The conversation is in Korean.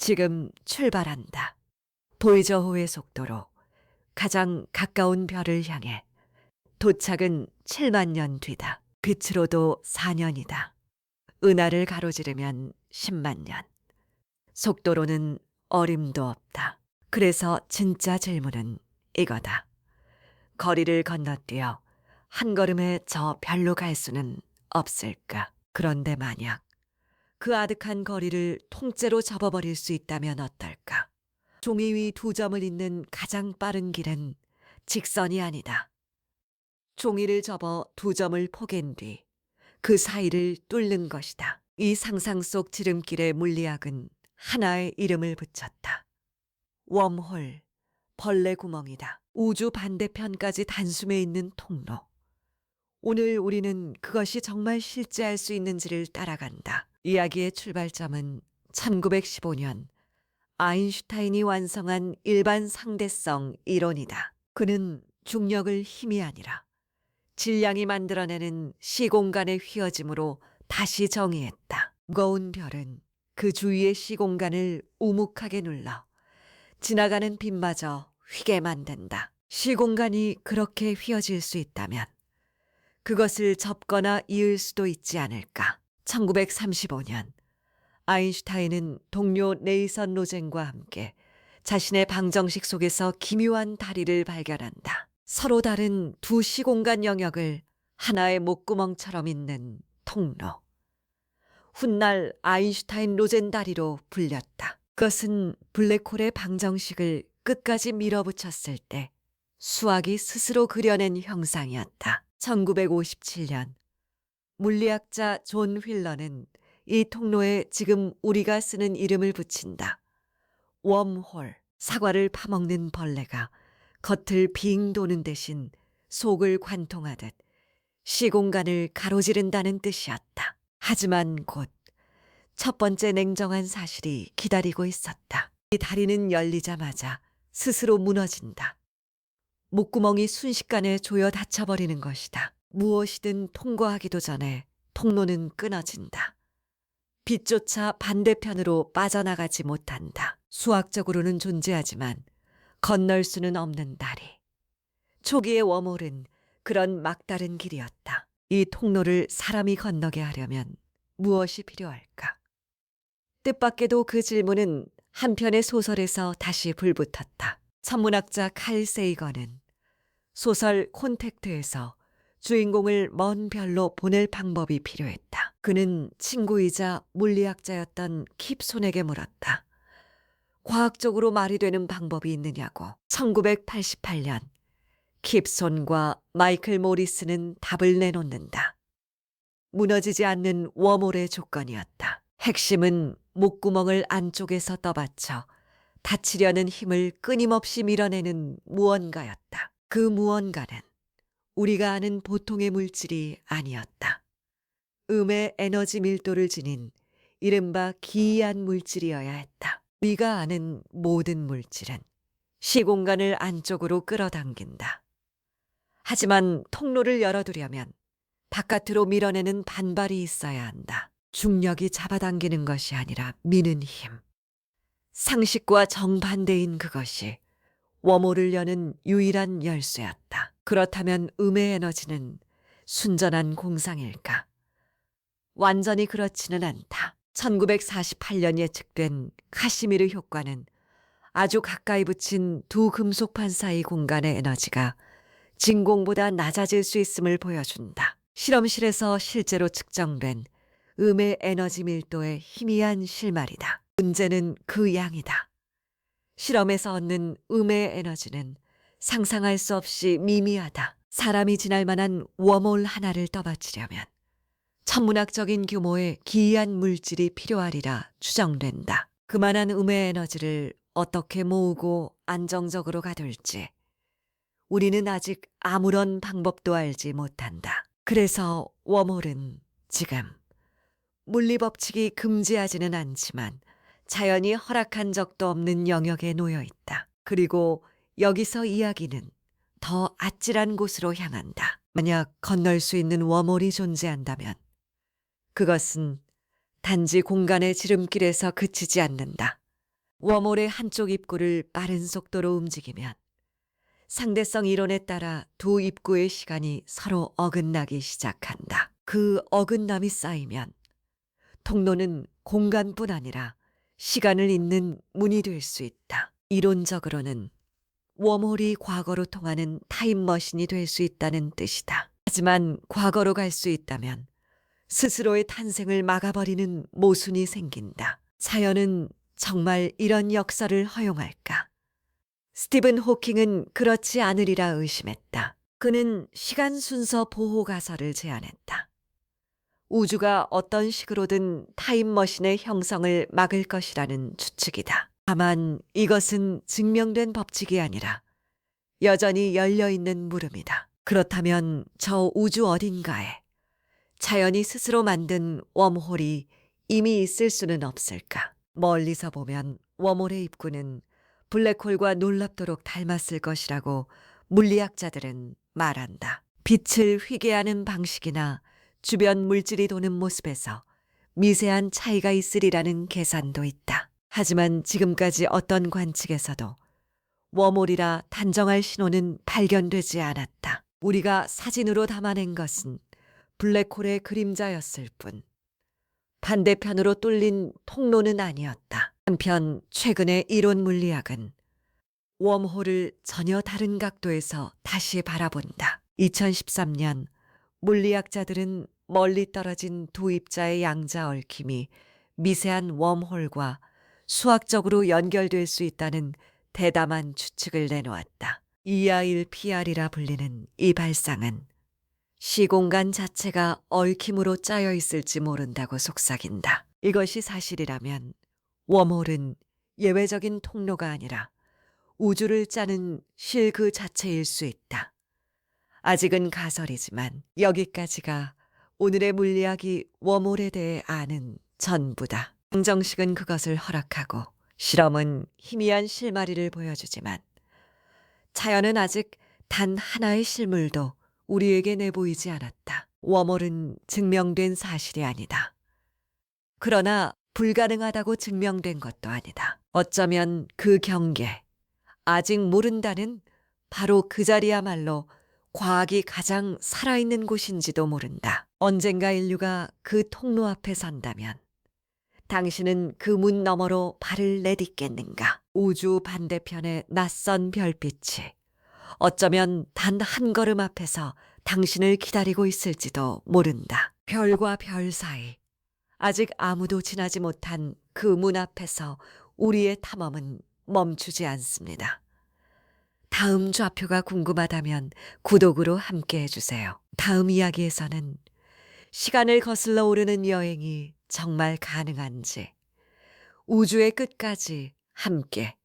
지금 출발한다. 보이저호의 속도로 가장 가까운 별을 향해. 도착은 7만 년 뒤다. 빛으로도 4년이다. 은하를 가로지르면 10만 년. 속도로는 어림도 없다. 그래서 진짜 질문은 이거다. 거리를 건너뛰어 한 걸음에 저 별로 갈 수는 없을까? 그런데 만약 그 아득한 거리를 통째로 접어버릴 수 있다면 어떨까? 종이 위 두 점을 잇는 가장 빠른 길은 직선이 아니다. 종이를 접어 두 점을 포갠 뒤 그 사이를 뚫는 것이다. 이 상상 속 지름길의 물리학은 하나의 이름을 붙였다. 웜홀, 벌레 구멍이다. 우주 반대편까지 단숨에 있는 통로. 오늘 우리는 그것이 정말 실제할 수 있는지를 따라간다. 이야기의 출발점은 1915년 아인슈타인이 완성한 일반 상대성 이론이다. 그는 중력을 힘이 아니라 질량이 만들어내는 시공간의 휘어짐으로 다시 정의했다. 무거운 별은 그 주위의 시공간을 우묵하게 눌러 지나가는 빛마저 휘게 만든다. 시공간이 그렇게 휘어질 수 있다면 그것을 접거나 이을 수도 있지 않을까. 1935년 아인슈타인은 동료 네이선 로젠과 함께 자신의 방정식 속에서 기묘한 다리를 발견한다. 서로 다른 두 시공간 영역을 하나의 목구멍처럼 잇는 통로. 훗날 아인슈타인 로젠 다리로 불렸다. 그것은 블랙홀의 방정식을 끝까지 밀어붙였을 때 수학이 스스로 그려낸 형상이었다. 1957년 물리학자 존 휠러는 이 통로에 지금 우리가 쓰는 이름을 붙인다. 웜홀, 사과를 파먹는 벌레가 겉을 빙 도는 대신 속을 관통하듯 시공간을 가로지른다는 뜻이었다. 하지만 곧 첫 번째 냉정한 사실이 기다리고 있었다. 이 다리는 열리자마자 스스로 무너진다. 목구멍이 순식간에 조여 닫혀버리는 것이다. 무엇이든 통과하기도 전에 통로는 끊어진다. 빛조차 반대편으로 빠져나가지 못한다. 수학적으로는 존재하지만 건널 수는 없는 다리. 초기의 웜홀은 그런 막다른 길이었다. 이 통로를 사람이 건너게 하려면 무엇이 필요할까? 뜻밖에도 그 질문은 한편의 소설에서 다시 불붙었다. 천문학자 칼 세이건은 소설 콘택트에서 주인공을 먼 별로 보낼 방법이 필요했다. 그는 친구이자 물리학자였던 킵손에게 물었다. 과학적으로 말이 되는 방법이 있느냐고. 1988년 킵손과 마이클 모리스는 답을 내놓는다. 무너지지 않는 웜홀의 조건이었다. 핵심은 목구멍을 안쪽에서 떠받쳐 닫히려는 힘을 끊임없이 밀어내는 무언가였다. 그 무언가는 우리가 아는 보통의 물질이 아니었다. 음의 에너지 밀도를 지닌 이른바 기이한 물질이어야 했다. 우리가 아는 모든 물질은 시공간을 안쪽으로 끌어당긴다. 하지만 통로를 열어두려면 바깥으로 밀어내는 반발이 있어야 한다. 중력이 잡아당기는 것이 아니라 미는 힘. 상식과 정반대인 그것이 웜홀을 여는 유일한 열쇠였다. 그렇다면 음의 에너지는 순전한 공상일까? 완전히 그렇지는 않다. 1948년 예측된 카시미르 효과는 아주 가까이 붙인 두 금속판 사이 공간의 에너지가 진공보다 낮아질 수 있음을 보여준다. 실험실에서 실제로 측정된 음의 에너지 밀도의 희미한 실말이다. 문제는 그 양이다. 실험에서 얻는 음의 에너지는 상상할 수 없이 미미하다. 사람이 지날 만한 웜홀 하나를 떠받치려면 천문학적인 규모의 기이한 물질이 필요하리라 추정된다. 그만한 음의 에너지를 어떻게 모으고 안정적으로 가둘지 우리는 아직 아무런 방법도 알지 못한다. 그래서 웜홀은 지금 물리법칙이 금지하지는 않지만 자연이 허락한 적도 없는 영역에 놓여 있다. 그리고 여기서 이야기는 더 아찔한 곳으로 향한다. 만약 건널 수 있는 웜홀이 존재한다면 그것은 단지 공간의 지름길에서 그치지 않는다. 웜홀의 한쪽 입구를 빠른 속도로 움직이면 상대성 이론에 따라 두 입구의 시간이 서로 어긋나기 시작한다. 그 어긋남이 쌓이면 통로는 공간뿐 아니라 시간을 잇는 문이 될 수 있다. 이론적으로는 웜홀이 과거로 통하는 타임머신이 될 수 있다는 뜻이다. 하지만 과거로 갈 수 있다면 스스로의 탄생을 막아버리는 모순이 생긴다. 자연은 정말 이런 역사를 허용할까? 스티븐 호킹은 그렇지 않으리라 의심했다. 그는 시간 순서 보호 가설을 제안했다. 우주가 어떤 식으로든 타임머신의 형성을 막을 것이라는 추측이다. 다만 이것은 증명된 법칙이 아니라 여전히 열려있는 물음이다. 그렇다면 저 우주 어딘가에 자연이 스스로 만든 웜홀이 이미 있을 수는 없을까? 멀리서 보면 웜홀의 입구는 블랙홀과 놀랍도록 닮았을 것이라고 물리학자들은 말한다. 빛을 휘게 하는 방식이나 주변 물질이 도는 모습에서 미세한 차이가 있으리라는 계산도 있다. 하지만 지금까지 어떤 관측에서도 웜홀이라 단정할 신호는 발견되지 않았다. 우리가 사진으로 담아낸 것은 블랙홀의 그림자였을 뿐 반대편으로 뚫린 통로는 아니었다. 한편 최근의 이론 물리학은 웜홀을 전혀 다른 각도에서 다시 바라본다. 2013년 물리학자들은 멀리 떨어진 두 입자의 양자 얽힘이 미세한 웜홀과 수학적으로 연결될 수 있다는 대담한 추측을 내놓았다. EIR-PR이라 불리는 이 발상은 시공간 자체가 얽힘으로 짜여 있을지 모른다고 속삭인다. 이것이 사실이라면 웜홀은 예외적인 통로가 아니라 우주를 짜는 실 그 자체일 수 있다. 아직은 가설이지만 여기까지가 오늘의 물리학이 웜홀에 대해 아는 전부다. 방정식은 그것을 허락하고 실험은 희미한 실마리를 보여주지만 자연은 아직 단 하나의 실물도 우리에게 내보이지 않았다. 웜홀은 증명된 사실이 아니다. 그러나 불가능하다고 증명된 것도 아니다. 어쩌면 그 경계, 아직 모른다는 바로 그 자리야말로 과학이 가장 살아있는 곳인지도 모른다. 언젠가 인류가 그 통로 앞에 선다면 당신은 그 문 너머로 발을 내딛겠는가? 우주 반대편의 낯선 별빛이 어쩌면 단 한 걸음 앞에서 당신을 기다리고 있을지도 모른다. 별과 별 사이, 아직 아무도 지나지 못한 그 문 앞에서 우리의 탐험은 멈추지 않습니다. 다음 좌표가 궁금하다면 구독으로 함께 해주세요. 다음 이야기에서는 시간을 거슬러 오르는 여행이 정말 가능한지 우주의 끝까지 함께